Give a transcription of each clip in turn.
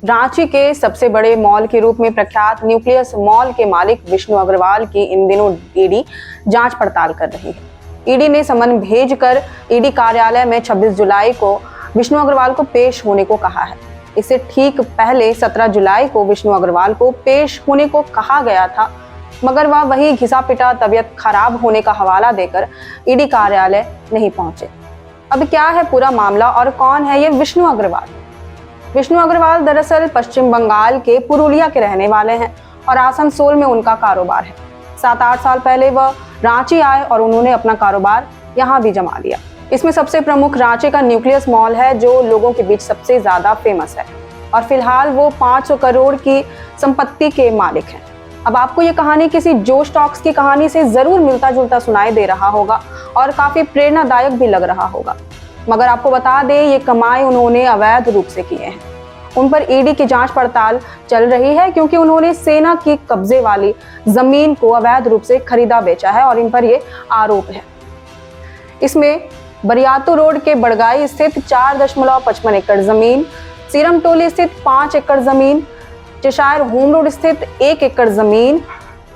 रांची के सबसे बड़े मॉल के रूप में प्रख्यात न्यूक्लियस मॉल के मालिक विष्णु अग्रवाल की इन दिनों ईडी जांच पड़ताल कर रही है। ईडी ने समन भेजकर ईडी कार्यालय में 26 जुलाई को विष्णु अग्रवाल को पेश होने को कहा है। इससे ठीक पहले 17 जुलाई को विष्णु अग्रवाल को पेश होने को कहा गया था, मगर वह वही घिसा पिटा तबीयत खराब होने का हवाला देकर ईडी कार्यालय नहीं पहुंचे। अब क्या है पूरा मामला और कौन है ये विष्णु अग्रवाल? विष्णु अग्रवाल दरअसल पश्चिम बंगाल के पुरुलिया के रहने वाले हैं और आसनसोल में उनका कारोबार है। 7-8 साल पहले वह रांची आए और उन्होंने अपना कारोबार यहाँ भी जमा लिया। इसमें सबसे प्रमुख रांची का न्यूक्लियस मॉल है, जो लोगों के बीच सबसे ज्यादा फेमस है और फिलहाल वो 500 करोड़ की संपत्ति के मालिक हैं। अब आपको ये कहानी किसी जो स्टॉक्स की कहानी से जरूर मिलता जुलता सुनाई दे रहा होगा और काफी प्रेरणादायक भी लग रहा होगा, मगर आपको बता दें ये कमाई उन्होंने अवैध रूप से किए हैं। उन पर ईडी की जांच पड़ताल चल रही है क्योंकि उन्होंने सेना की कब्जे वाली जमीन को अवैध रूप से खरीदा बेचा है और इन पर ये आरोप है। इसमें बरियातू रोड के बड़गाई स्थित 4.55 एकड़ जमीन, सीरम टोली स्थित 5 एकड़ जमीन, चेशायर होम रोड स्थित 1 एकड़ जमीन,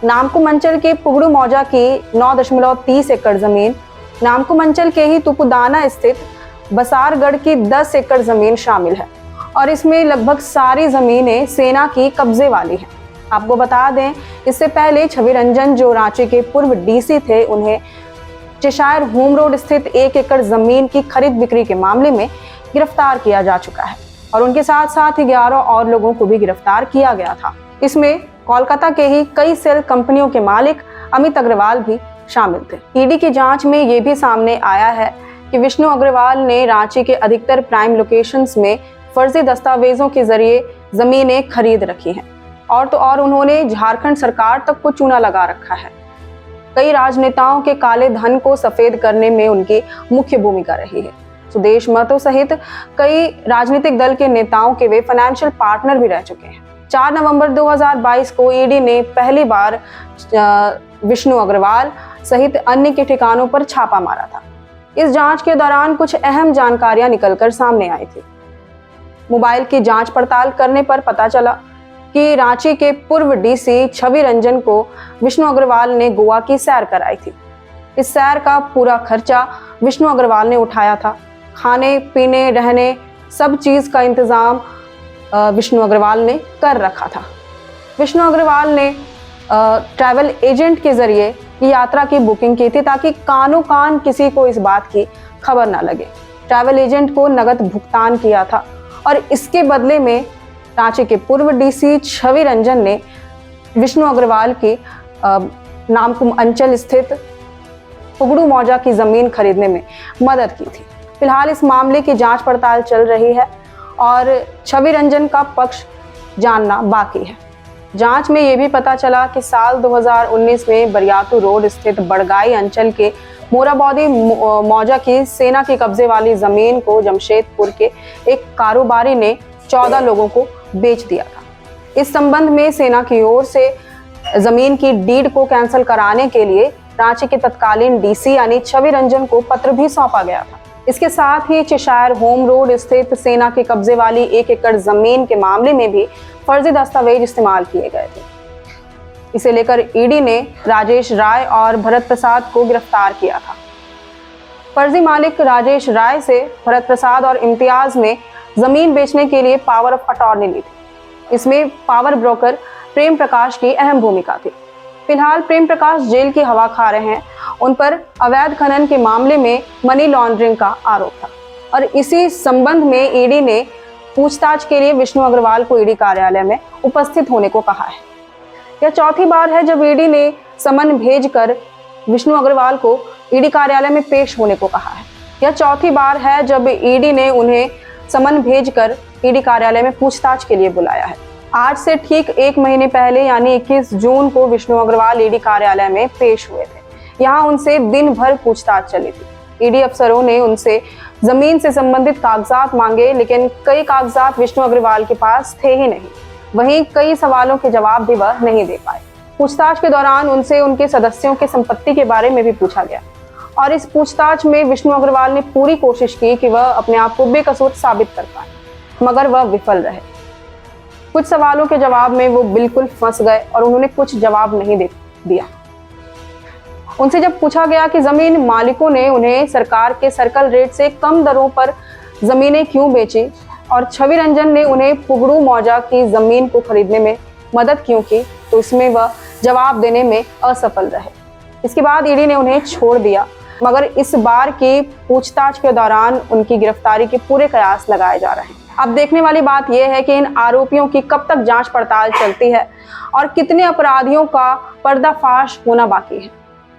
नामकुम अंचल के पुगड़ू मौजा की 9.30 एकड़ जमीन, नामकुम अंचल के ही तुपुदाना स्थित बसारगढ़ की 10 एकड़ जमीन शामिल है और इसमें लगभग सारी जमीनें सेना की कब्जे वाली हैं। आपको बता दें, इससे पहले छवि रंजन जो रांची के पूर्व डीसी थे, उन्हें चेशायर होम रोड स्थित 1 एकड़ जमीन की खरीद बिक्री के मामले में गिरफ्तार किया जा चुका है और उनके साथ साथ ही 11 और लोगों को भी गिरफ्तार किया गया था। इसमें कोलकाता के ही कई सेल कंपनियों के मालिक अमित अग्रवाल भी शामिल थे। ईडी की जांच में ये भी सामने आया है कि विष्णु अग्रवाल ने रांची के अधिकतर प्राइम लोकेशंस में फर्जी दस्तावेजों के जरिए जमीनें खरीद रखी हैं और तो और उन्होंने झारखंड सरकार तक को चूना लगा रखा है। कई राजनेताओं के काले धन को सफेद करने में उनकी मुख्य भूमिका रही है। सुदेश महतो सहित कई राजनीतिक दल के नेताओं के वे फाइनेंशियल पार्टनर भी रह चुके हैं। 4 नवंबर 2022 को ईडी ने पहली बार विष्णु अग्रवाल सहित अन्य के ठिकानों पर छापा मारा था। इस जांच के दौरान कुछ अहम जानकारियां निकलकर सामने आई थी। मोबाइल की जांच पड़ताल करने पर पता चला कि रांची के पूर्व डीसी छवि रंजन को विष्णु अग्रवाल ने गोवा की सैर कराई थी। इस सैर का पूरा खर्चा विष्णु अग्रवाल ने उठाया था। खाने पीने रहने सब चीज का इंतजाम विष्णु अग्रवाल ने कर रखा था। विष्णु अग्रवाल ने ट्रैवल एजेंट के जरिए यात्रा की बुकिंग की थी ताकि कानो कान किसी को इस बात की खबर ना लगे। ट्रैवल एजेंट को नगद भुगतान किया था और इसके बदले में रांची के पूर्व डीसी छवि रंजन ने विष्णु अग्रवाल की नामकुम अंचल स्थित पुगड़ू मौजा की जमीन खरीदने में मदद की थी। फिलहाल इस मामले की जांच पड़ताल चल रही है और छवि रंजन का पक्ष जानना बाकी है। जांच में ये भी पता चला कि साल 2019 में बरियातू रोड स्थित बड़गाई अंचल के मोराबौदी मौजा की सेना की कब्जे वाली जमीन को जमशेदपुर के एक कारोबारी ने 14 लोगों को बेच दिया था। इस संबंध में सेना की ओर से जमीन की डीड को कैंसिल कराने के लिए रांची के तत्कालीन डीसी यानी छवि रंजन को पत्र भी सौंपा गया था। इसके साथ ही चेशायर होम रोड स्थित सेना के कब्जे वाली 1 एकड़ जमीन के मामले में भी फर्जी दस्तावेज इस्तेमाल किए गए थे। इसे लेकर ईडी ने राजेश राय और भरत प्रसाद को गिरफ्तार किया था। फर्जी मालिक राजेश राय से भरत प्रसाद और इम्तियाज ने जमीन बेचने के लिए पावर ऑफ अटॉर्नी ली थी। इसमें पावर ब्रोकर प्रेम प्रकाश की अहम भूमिका थी। फिलहाल प्रेम प्रकाश जेल की हवा खा रहे हैं। उन पर अवैध खनन के मामले में मनी लॉन्ड्रिंग का आरोप था और इसी संबंध में ईडी ने पूछताछ के लिए विष्णु अग्रवाल को ईडी कार्यालय में उपस्थित होने को कहा है। यह चौथी बार है जब ईडी ने समन भेजकर विष्णु अग्रवाल को ईडी कार्यालय में पेश होने को कहा है। यह चौथी बार है जब ईडी ने उन्हें समन भेजकर ईडी कार्यालय में पूछताछ के लिए बुलाया है। आज से ठीक 1 महीने पहले यानी 21 जून को विष्णु अग्रवाल ईडी कार्यालय में पेश हुए थे। यहाँ उनसे दिन भर पूछताछ चली थी। ईडी अफसरों ने उनसे जमीन से संबंधित कागजात मांगे, लेकिन कई कागजात विष्णु अग्रवाल के पास थे ही नहीं। वहीं कई सवालों के जवाब भी वह नहीं दे पाए। पूछताछ के दौरान उनसे उनके सदस्यों की संपत्ति के बारे में भी पूछा गया और इस पूछताछ में विष्णु अग्रवाल ने पूरी कोशिश की कि वह अपने आप को बेकसूर साबित कर पाए, मगर वह विफल रहे। कुछ सवालों के जवाब में वो बिल्कुल फंस गए और उन्होंने कुछ जवाब नहीं दे दिया। उनसे जब पूछा गया कि जमीन मालिकों ने उन्हें सरकार के सर्कल रेट से कम दरों पर जमीनें क्यों बेची और छवि रंजन ने उन्हें पुगड़ू मौजा की जमीन को खरीदने में मदद क्यों की, तो इसमें वह जवाब देने में असफल रहे। इसके बाद ईडी ने उन्हें छोड़ दिया, मगर इस बार की पूछताछ के दौरान उनकी गिरफ्तारी के पूरे कयास लगाए जा रहे हैं। अब देखने वाली बात यह है कि इन आरोपियों की कब तक जांच पड़ताल चलती है और कितने अपराधियों का पर्दाफाश होना बाकी है।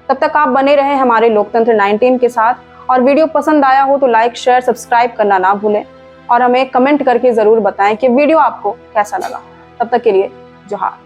तब तक आप बने रहें हमारे लोकतंत्र 19 के साथ और वीडियो पसंद आया हो तो लाइक, शेयर, सब्सक्राइब करना ना भूलें और हमें कमेंट करके जरूर बताएं कि वीडियो आपको कैसा लगा। तब तक के लिए जोहार।